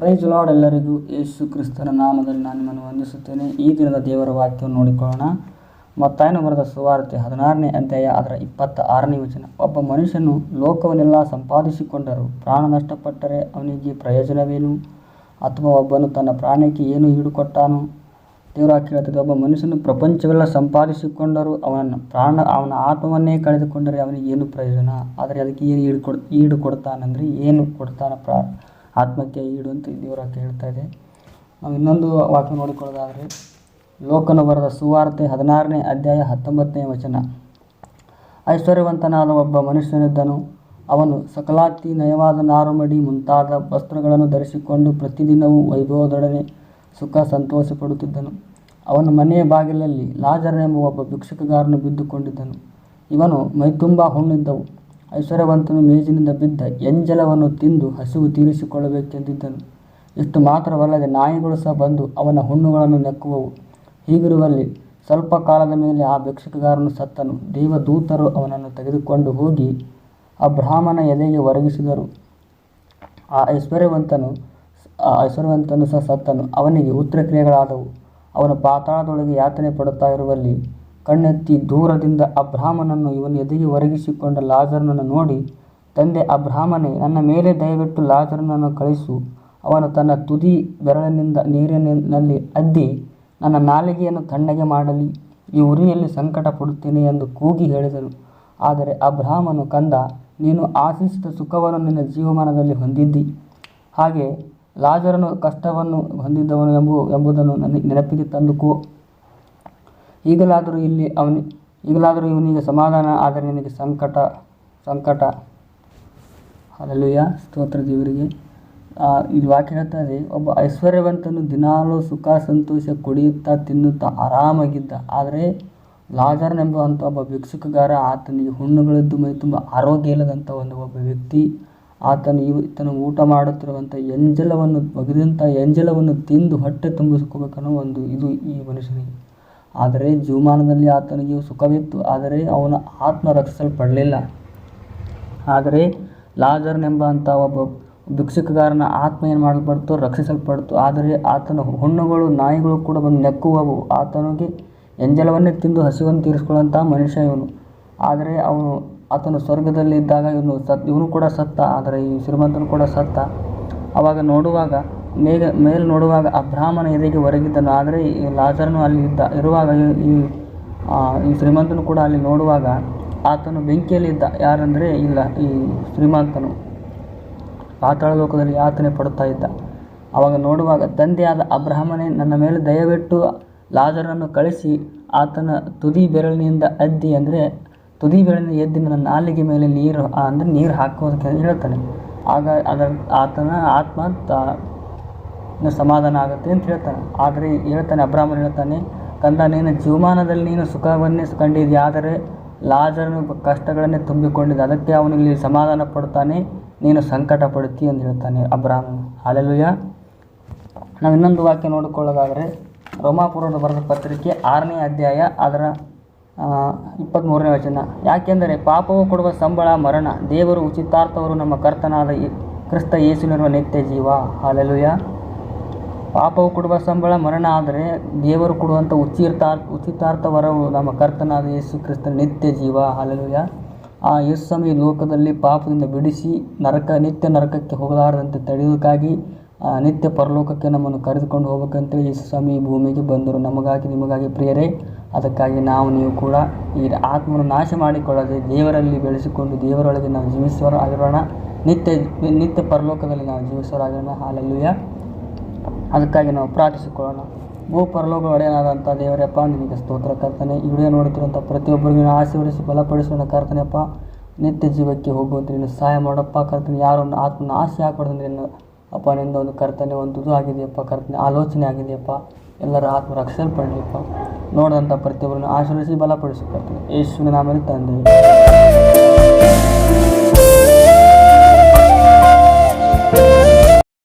Price lord. ಎಲ್ಲರಿಗೂ ಯೇಸು ಕ್ರಿಸ್ತನ ನಾಮದಲ್ಲಿ ನಾನು ನಿಮ್ಮನ್ನು ವಂದಿಸುತ್ತೇನೆ. ಈ ದಿನದ ದೇವರ ವಾಕ್ಯವನ್ನು ನೋಡಿಕೊಳ್ಳೋಣ. ಮತ್ತಾಯನು ಬರೆದ ಸುವಾರ್ತೆ 16ನೇ ಅಧ್ಯಾಯ ಅದರ 26ನೇ ವಚನ. ಒಬ್ಬ ಮನುಷ್ಯನು ಲೋಕವನ್ನೆಲ್ಲ ಸಂಪಾದಿಸಿಕೊಂಡರೂ ಪ್ರಾಣ ನಷ್ಟಪಟ್ಟರೆ ಅವನಿಗೆ ಪ್ರಯೋಜನವೇನು? ಅಥವಾ ಒಬ್ಬನು ತನ್ನ ಪ್ರಾಣಕ್ಕೆ ಏನು ಈಡುಕೊಟ್ಟಾನು? ದೇವರ ವಾಕ್ಯ ಹೇಳ್ತದೆ, ಒಬ್ಬ ಮನುಷ್ಯನು ಪ್ರಪಂಚವೆಲ್ಲ ಸಂಪಾದಿಸಿಕೊಂಡರೂ ಅವನ ಆತ್ಮವನ್ನೇ ಕಳೆದುಕೊಂಡರೆ ಅವನಿಗೆ ಏನು ಪ್ರಯೋಜನ? ಆದರೆ ಅದಕ್ಕೆ ಏನು ಈಡು ಕೊಡ್ತಾನಂದರೆ ಏನು ಕೊಡ್ತಾನ? ಆತ್ಮಕ್ಕೆ ಈಡು ಅಂತ ದೇವರ ವಾಕ್ಯ ಹೇಳ್ತಾ ಇದೆ. ನಾವು ಇನ್ನೊಂದು ವಾಕ್ಯ ನೋಡಿಕೊಳ್ಳೋದಾದರೆ ಲೋಕನು ಬರೆದ ಸುವಾರ್ತೆ 16ನೇ ಅಧ್ಯಾಯ 19ನೇ ವಚನ. ಐಶ್ವರ್ಯವಂತನಾದ ಒಬ್ಬ ಮನುಷ್ಯನಿದ್ದನು. ಅವನು ಸಕಲಾತಿ ನಯವಾದ ನಾರುಮಡಿ ಮುಂತಾದ ವಸ್ತ್ರಗಳನ್ನು ಧರಿಸಿಕೊಂಡು ಪ್ರತಿದಿನವೂ ವೈಭವದೊಡನೆ ಸುಖ ಸಂತೋಷಪಡುತ್ತಿದ್ದನು. ಅವನ ಮನೆಯ ಬಾಗಿಲಲ್ಲಿ ಲಾಜರನೆಂಬ ಒಬ್ಬ ಭಿಕ್ಷುಕಗಾರನು ಬಿದ್ದುಕೊಂಡಿದ್ದನು. ಇವನು ಮೈತುಂಬ ಹುಣ್ಣಿದ್ದವು. ಐಶ್ವರ್ಯವಂತನು ಮೇಜಿನಿಂದ ಬಿದ್ದ ಎಂಜಲವನ್ನು ತಿಂದು ಹಸಿವು ತೀರಿಸಿಕೊಳ್ಳಬೇಕೆಂದಿದ್ದನು. ಇಷ್ಟು ಮಾತ್ರವಲ್ಲದೆ ನಾಯಿಗಳು ಸಹ ಬಂದು ಅವನ ಹುಣ್ಣುಗಳನ್ನು ನೆಕ್ಕುವವು. ಹೀಗಿರುವಲ್ಲಿ ಸ್ವಲ್ಪ ಕಾಲದ ಮೇಲೆ ಆ ಭಿಕ್ಷುಕಗಾರನು ಸತ್ತನು. ದೇವದೂತರು ಅವನನ್ನು ತೆಗೆದುಕೊಂಡು ಹೋಗಿ ಅಬ್ರಹಾಮನ ಎದೆಗೆ ಒರಗಿಸಿದರು. ಆ ಐಶ್ವರ್ಯವಂತನು ಸಹ ಸತ್ತನು. ಅವನಿಗೆ ಉತ್ತರಕ್ರಿಯೆಗಳಾದವು. ಅವನು ಪಾತಾಳದೊಳಗೆ ಯಾತನೆ ಪಡುತ್ತಾ ಇರುವಲ್ಲಿ ಕಣ್ಣೆತ್ತಿ ದೂರದಿಂದ ಅಬ್ರಹಾಮನನ್ನು ಇವನು ಎದೆಗೆ ಒರಗಿಸಿಕೊಂಡ ಲಾಜರನನ್ನು ನೋಡಿ, ತಂದೆ ಅಬ್ರಹಾಮನೇ, ನನ್ನ ಮೇಲೆ ದಯವಿಟ್ಟು ಲಾಜರನನ್ನು ಕಳಿಸು. ಅವನು ತನ್ನ ತುದಿ ಬೆರಳಿನಿಂದ ನೀರಿನಲ್ಲಿ ಅದ್ದಿ ನನ್ನ ನಾಲಿಗೆಯನ್ನು ತಣ್ಣಗೆ ಮಾಡಲಿ. ಈ ಉರಿಯಲ್ಲಿ ಸಂಕಟ ಪಡುತ್ತೇನೆ ಎಂದು ಕೂಗಿ ಹೇಳಿದನು. ಆದರೆ ಅಬ್ರಹಾಮನು, ಕಂದ, ನೀನು ಆಶಿಸಿದ ಸುಖವನ್ನು ನಿನ್ನ ಜೀವಮಾನದಲ್ಲಿ ಹೊಂದಿದ್ದಿ. ಹಾಗೆ ಲಾಜರನು ಕಷ್ಟವನ್ನು ಹೊಂದಿದ್ದವನು ಎಂಬುದನ್ನು ನೆನಪಿಗೆ ತಂದುಕೋ. ಈಗಲಾದರೂ ಇವನಿಗೆ ಸಮಾಧಾನ, ಆದರೆ ನಿನಗೆ ಸಂಕಟ. ಹಲ್ಲೆಲೂಯಾ, ಸ್ತೋತ್ರ ದೇವರಿಗೆ. ಇಲ್ಲಿ ವಾಕ್ಯ ಹೇಳ್ತಾ ಇದೆ, ಒಬ್ಬ ಐಶ್ವರ್ಯವಂತನು ದಿನಾಲೂ ಸುಖ ಸಂತೋಷ ಕುಡಿಯುತ್ತಾ ತಿನ್ನುತ್ತಾ ಆರಾಮಾಗಿದ್ದ. ಆದರೆ ಲಾಜರನೆಂಬಂಥ ಒಬ್ಬ ಭಿಕ್ಷುಕಗಾರ, ಆತನಿಗೆ ಹುಣ್ಣುಗಳಿದ್ದು ಮೈ ತುಂಬ ಆರೋಗ್ಯ ಇಲ್ಲದಂಥ ಒಬ್ಬ ವ್ಯಕ್ತಿ, ಈತನು ಊಟ ಮಾಡುತ್ತಿರುವಂಥ ಎಂಜಲವನ್ನು ತಿಂದು ಹೊಟ್ಟೆ ತುಂಬಿಸ್ಕೋಬೇಕನ್ನೋ ಇದು ಈ ಮನುಷ್ಯನಿಗೆ. ಆದರೆ ಜೀವಮಾನದಲ್ಲಿ ಆತನಿಗೆ ಸುಖವಿತ್ತು, ಆದರೆ ಅವನ ಆತ್ಮ ರಕ್ಷಿಸಲ್ಪಡಲಿಲ್ಲ. ಆದರೆ ಲಾಜರನೆಂಬಂಥ ಒಬ್ಬ ಭಿಕ್ಷುಕಗಾರನ ಆತ್ಮ ಏನು ಮಾಡಲ್ಪಡ್ತು? ರಕ್ಷಿಸಲ್ಪಡ್ತು. ಆದರೆ ಆತನ ಹುಣ್ಣುಗಳು ನಾಯಿಗಳು ಕೂಡ ಬಂದು ನೆಕ್ಕುವವು. ಆತನಿಗೆ ಎಂಜಲವನ್ನೇ ತಿಂದು ಹಸಿವನ್ನು ತೀರಿಸ್ಕೊಳ್ಳುವಂಥ ಮನುಷ್ಯ ಇವನು. ಆದರೆ ಆತನು ಸ್ವರ್ಗದಲ್ಲಿ ಇದ್ದಾಗ ಇವನು ಕೂಡ ಸತ್ತ. ಆದರೆ ಈ ಶ್ರೀಮಂತನು ಕೂಡ ಸತ್ತ. ಆವಾಗ ಮೇಲೆ ನೋಡುವಾಗ ಅಬ್ರಹಾಮನ ಎದೆಗೆ ಹೊರಗಿದ್ದನು. ಆದರೆ ಈ ಲಾಜರನು ಅಲ್ಲಿ ಇರುವಾಗ ಈ ಶ್ರೀಮಂತನು ಕೂಡ ಅಲ್ಲಿ ನೋಡುವಾಗ ಆತನು ಬೆಂಕಿಯಲ್ಲಿ ಇದ್ದ. ಯಾರಂದರೆ ಈ ಶ್ರೀಮಂತನು ಪಾತಾಳ ಲೋಕದಲ್ಲಿ ಯಾತನೆ ಪಡುತ್ತಾ ಇದ್ದ. ಆವಾಗ ನೋಡುವಾಗ, ತಂದೆಯಾದ ಅಬ್ರಹಾಮನೇ, ನನ್ನ ಮೇಲೆ ದಯವಿಟ್ಟು ಲಾಜರನನ್ನು ಕಳಿಸಿ ಆತನ ತುದಿ ಬೆರಳಿನಿಂದ ಅದ್ದಿ, ಅಂದರೆ ತುದಿ ಬೆರಳಿನ ಎದ್ದಿ ನನ್ನ ನಾಲಿಗೆ ಮೇಲೆ ನೀರು ಹಾಕೋದಕ್ಕೆ ಹೇಳ್ತಾನೆ. ಆಗ ಆತನ ಆತ್ಮ ಸಮಾಧಾನ ಆಗುತ್ತೆ ಅಂತ ಹೇಳ್ತಾನೆ. ಆದರೆ ಅಬ್ರಹಾಮನು ಹೇಳ್ತಾನೆ, ಕಂದ, ನೀನು ಜೀವಮಾನದಲ್ಲಿ ನೀನು ಸುಖವನ್ನೇ ಕಂಡಿದ್ದೆ, ಆದರೆ ಲಾಜರನು ಕಷ್ಟಗಳನ್ನೇ ತುಂಬಿಕೊಂಡಿದ್ದ. ಅದಕ್ಕೆ ಅವನಿಗೆ ಸಮಾಧಾನ ಪಡ್ತಾನೆ, ನೀನು ಸಂಕಟ ಪಡುತ್ತಿ ಎಂದು ಹೇಳ್ತಾನೆ ಅಬ್ರಹಾಮನು. ಹಲ್ಲೆಲೂಯಾ. ನಾವು ಇನ್ನೊಂದು ವಾಕ್ಯ ನೋಡಿಕೊಳ್ಳೋದಾದರೆ ರೋಮಾಪುರದ ಬರೆದ ಪತ್ರಿಕೆ 6ನೇ ಅಧ್ಯಾಯ ಅದರ 23ನೇ ವಚನ. ಯಾಕೆಂದರೆ ಪಾಪವು ಕೊಡುವ ಸಂಬಳ ಮರಣ, ದೇವರು ಉಚಿತಾರ್ಥವರು ನಮ್ಮ ಕರ್ತನಾದ ಕ್ರಿಸ್ತ ಯೇಸುವಿರುವ ನಿತ್ಯ ಜೀವ. ಹಲ್ಲೆಲೂಯಾ. ಪಾಪವು ಕೊಡುವ ಸಂಬಳ ಮರಣ, ಆದರೆ ದೇವರು ಕೊಡುವಂಥ ಉಚಿತಾರ್ಥವರವು ನಮ್ಮ ಕರ್ತನಾದ ಯೇಸು ಕ್ರಿಸ್ತನ ನಿತ್ಯ ಜೀವ. ಹಲ್ಲೆಲೂಯಾ. ಆ ಯೇಸು ಸ್ವಾಮಿ ಲೋಕದಲ್ಲಿ ಪಾಪದಿಂದ ಬಿಡಿಸಿ ನಿತ್ಯ ನರಕಕ್ಕೆ ಹೋಗಲಾರದಂತೆ ತಡೆಯೋದಕ್ಕಾಗಿ ನಿತ್ಯ ಪರಲೋಕಕ್ಕೆ ನಮ್ಮನ್ನು ಕರೆದುಕೊಂಡು ಹೋಗ್ಬೇಕಂತೇಳಿ ಯೇಸು ಸ್ವಾಮಿ ಈ ಭೂಮಿಗೆ ಬಂದರು, ನಮಗಾಗಿ ನಿಮಗಾಗಿ ಪ್ರಿಯರೇ. ಅದಕ್ಕಾಗಿ ನೀವು ಕೂಡ ಈ ಆತ್ಮವನ್ನು ನಾಶ ಮಾಡಿಕೊಳ್ಳದೆ ದೇವರಲ್ಲಿ ಬೆಳೆಸಿಕೊಂಡು ದೇವರೊಳಗೆ ನಾವು ಜೀವಿಸುವವರಾಗಿರೋಣ. ನಿತ್ಯ ಪರಲೋಕದಲ್ಲಿ ನಾವು ಜೀವಿಸುವವರಾಗಿರೋಣ. ಹಲ್ಲೆಲೂಯಾ. ಅದಕ್ಕಾಗಿ ನಾವು ಪ್ರಾರ್ಥಿಸಿಕೊಳ್ಳೋಣ. ಪರಲೋಕ ಒಡೆಯನಾದಂಥ ದೇವರಪ್ಪ, ನಿನಗೆ ಸ್ತೋತ್ರ ಕರ್ತನೆ. ಈ ವಿಡಿಯೋ ನೋಡುತ್ತಿರುವಂಥ ಪ್ರತಿಯೊಬ್ಬರಿಗೂ ಆಶೀರ್ವದಿಸಿ ಬಲಪಡಿಸೋಣ ಕರ್ತನೆಯಪ್ಪ. ನಿತ್ಯ ಜೀವಕ್ಕೆ ಹೋಗುವಂತೆ ನೀನು ಸಹಾಯ ಮಾಡಪ್ಪ ಕರ್ತನೆ. ಯಾರನ್ನು ಆತ್ಮನ ಆಸೆ ಹಾಕಬಾರ್ದು ಅಪ್ಪ. ನಿಂದ ಒಂದು ಕರ್ತನೆ, ಒಂದು ಇದು ಆಗಿದೆಯಪ್ಪ ಕರ್ತನೆ, ಆಲೋಚನೆ ಆಗಿದೆಯಪ್ಪ. ಎಲ್ಲರ ಆತ್ಮ ರಕ್ಷಿಸಲ್ಪಡಲಿಪ್ಪ. ನೋಡಿದಂಥ ಪ್ರತಿಯೊಬ್ಬರನ್ನು ಆಶೀರ್ವದಿಸಿ ಬಲಪಡಿಸಿ ಕರ್ತನೆ. ಯೇಸುವಿನ ನಾಮದಲ್ಲಿ ತಂದೆ.